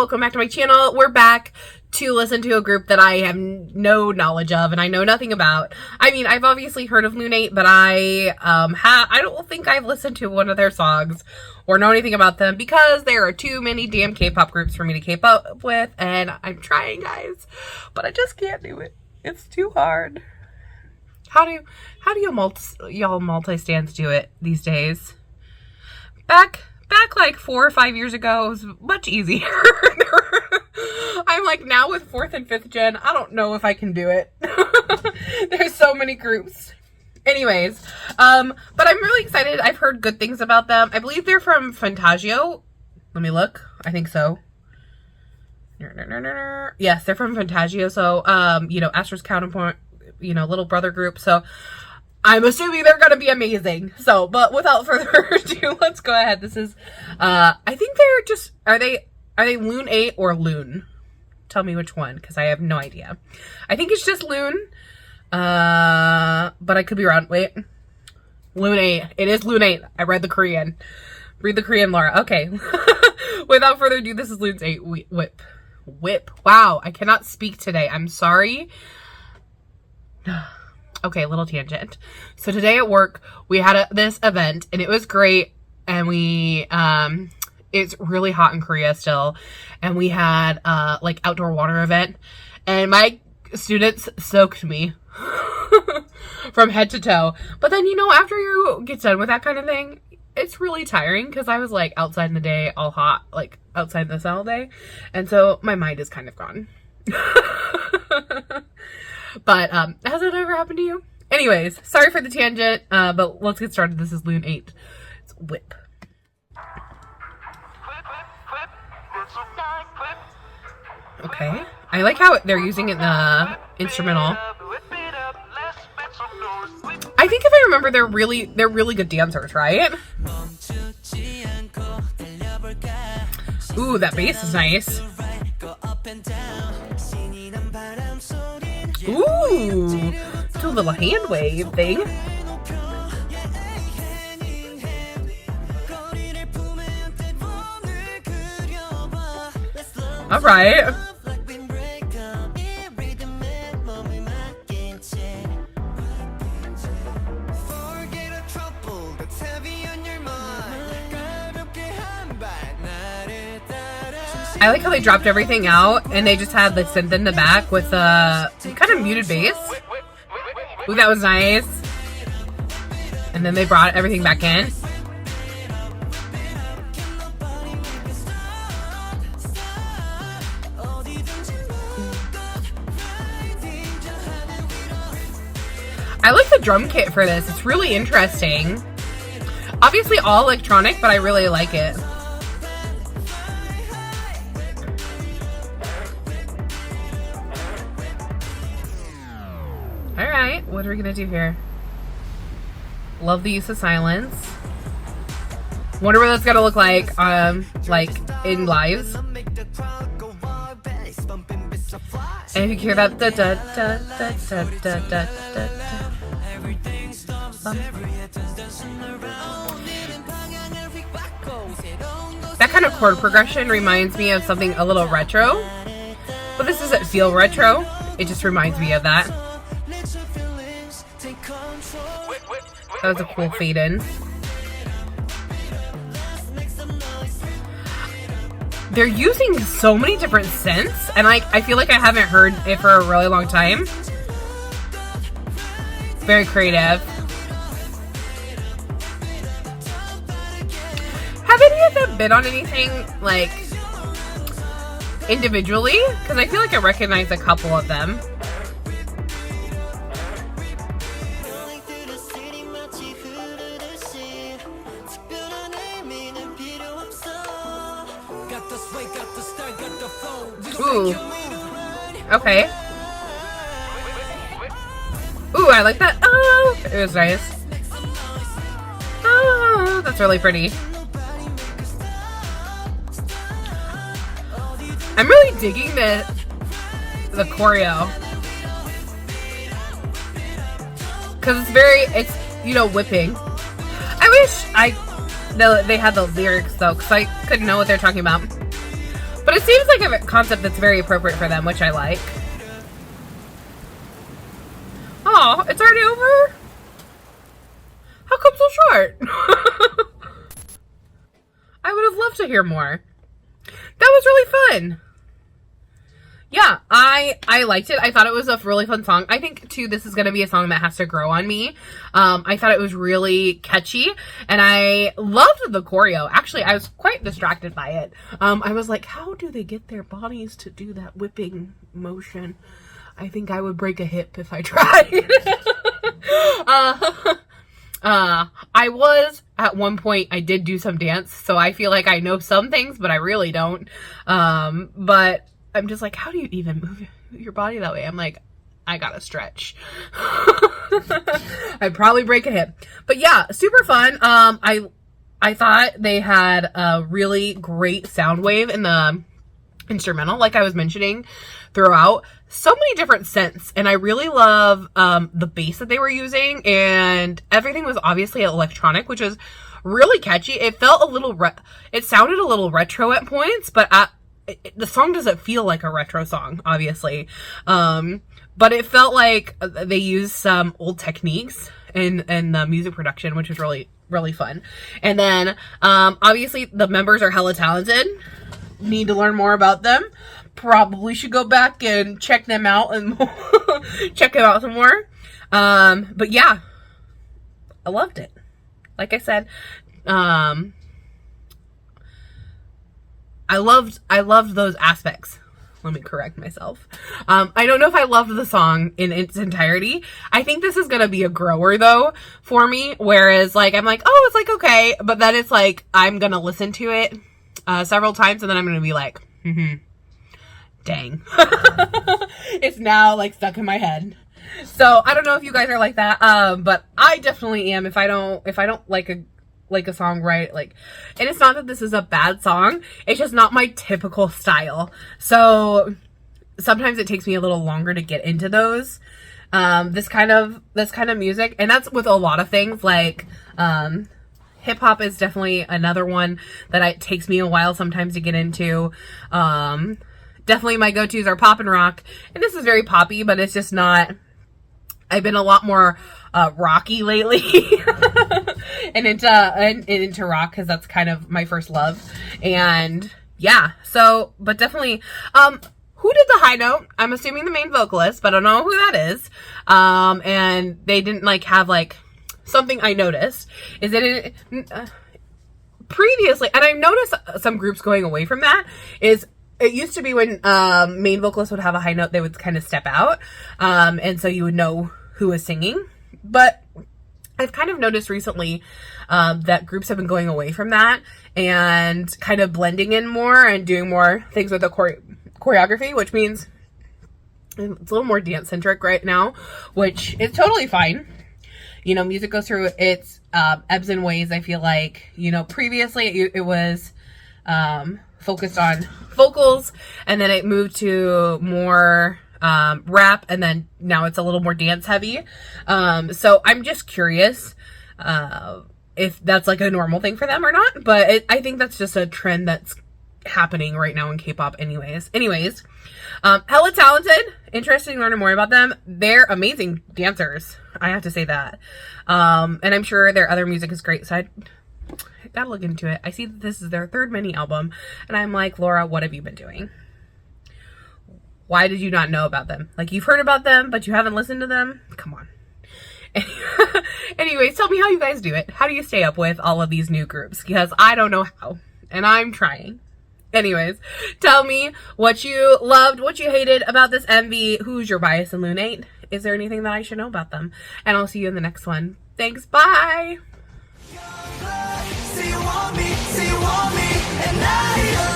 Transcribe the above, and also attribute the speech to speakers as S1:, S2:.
S1: welcome back to my channel. We're back to listen to a group that I have no knowledge of and I know nothing about. I mean, I've obviously heard of LUN8, but I don't think I've listened to one of their songs or know anything about them because there are too many damn K-pop groups for me to keep up with, and I'm trying, guys, but I just can't do it. It's too hard. How do y'all multi-stands do it these days? Back like 4 or 5 years ago, it was much easier. I'm like, now with 4th and 5th gen, I don't know if I can do it. There's so many groups. Anyways, but I'm really excited. I've heard good things about them. I believe they're from Fantagio. Let me look. I think so. Yes, they're from Fantagio. So, Astro's counterpoint, little brother group. So, I'm assuming they're going to be amazing. So, but without further ado, let's go ahead. This is, I think they're just, are they LUN8 or LUN? Tell me which one, because I have no idea. I think it's just LUN, but I could be wrong. Wait. LUN8. It is LUN8. I read the Korean. Read the Korean, Laura. Okay. Without further ado, this is LUN8. Whip. Wow, I cannot speak today. I'm sorry. Okay, little tangent. So today at work, we had this event, and it was great, and it's really hot in Korea still, and we had, outdoor water event, and my students soaked me from head to toe. But then, after you get done with that kind of thing, it's really tiring, because I was, outside in the day, all hot, outside in the sun all day, and so my mind is kind of gone. But, has it ever happened to you? Anyways, sorry for the tangent, but let's get started. This is LUN8. It's Whip. Okay. I like how they're using it in the instrumental. I think if I remember, they're really good dancers, right? Ooh, that bass is nice. Ooh, do a little hand wave thing. All right. I like how they dropped everything out and they just had the synth in the back with a kind of muted bass. Ooh, that was nice. And then they brought everything back in. I like the drum kit for this. It's really interesting. Obviously all electronic, but I really like it. Alright, what are we gonna do here? Love the use of silence. Wonder what that's gonna look like in lives. And if you hear that that kind of chord progression reminds me of something a little retro. But this doesn't feel retro. It just reminds me of that. That was a cool fade in. They're using so many different synths, and I feel like I haven't heard it for a really long time. Very creative. Have any of them been on anything, individually? Because I feel like I recognize a couple of them. Ooh. Okay. Ooh, I like that. Oh, it was nice. Oh, that's really pretty. I'm really digging the choreo. Because it's whipping. I wish they had the lyrics though, because I couldn't know what they're talking about. But it seems like a concept that's very appropriate for them, which I like. Oh, it's already over? How come so short? I would have loved to hear more. That was really fun. Yeah, I liked it. I thought it was a really fun song. I think, too, this is going to be a song that has to grow on me. I thought it was really catchy, and I loved the choreo. Actually, I was quite distracted by it. I was like, how do they get their bodies to do that whipping motion? I think I would break a hip if I tried. I was, at one point, I did do some dance, so I feel like I know some things, but I really don't. But I'm just like, how do you even move your body that way? I'm like, I gotta stretch. I'd probably break a hip. But yeah, super fun. I thought they had a really great sound wave in the instrumental, like I was mentioning throughout. So many different synths, and I really love the bass that they were using, and everything was obviously electronic, which is really catchy. It felt a little it sounded a little retro at points, but the song doesn't feel like a retro song, obviously. But it felt like they used some old techniques in the music production, which was really, really fun. And then, obviously, the members are hella talented. Need to learn more about them. Probably should go back and check them out and check them out some more. But yeah, I loved it. Like I said, I loved those aspects. Let me correct myself. I don't know if I loved the song in its entirety. I think this is going to be a grower, though, for me. Whereas, like, I'm like, oh, it's, like, okay. But then it's, like, I'm going to listen to it several times. And then I'm going to be like, dang. It's now, like, stuck in my head. So, I don't know if you guys are like that. But I definitely am. If I don't like a song, right? Like, and it's not that this is a bad song, it's just not my typical style. So sometimes it takes me a little longer to get into those this kind of music, and that's with a lot of things. Like hip hop is definitely another one that it takes me a while sometimes to get into. Definitely my go-tos are pop and rock, and this is very poppy, but it's just not. I've been a lot more rocky lately and into rock, because that's kind of my first love. And yeah, so, but definitely, who did the high note? I'm assuming the main vocalist, but I don't know who that is. And they didn't like have like something I noticed is that previously, and I've noticed some groups going away from that, is it used to be when main vocalists would have a high note, they would kind of step out, and so you would know who was singing. But I've kind of noticed recently that groups have been going away from that and kind of blending in more and doing more things with the choreography, which means it's a little more dance-centric right now, which is totally fine. You know, music goes through its ebbs and waves. I feel like, you know, previously it was focused on vocals, and then it moved to more rap, and then now it's a little more dance heavy. So I'm just curious if that's like a normal thing for them or not, but I think that's just a trend that's happening right now in K-pop anyways. Hella talented, interesting learning more about them. They're amazing dancers, I have to say that. And I'm sure their other music is great, so I gotta look into it. I see that this is their third mini album, and I'm like, Laura, what have you been doing? Why did you not know about them? Like, you've heard about them, but you haven't listened to them? Come on. Anyways, tell me how you guys do it. How do you stay up with all of these new groups? Because I don't know how, and I'm trying. Anyways, tell me what you loved, what you hated about this MV. Who's your bias in LUN8? Is there anything that I should know about them? And I'll see you in the next one. Thanks, bye!
S2: Say you want me, and I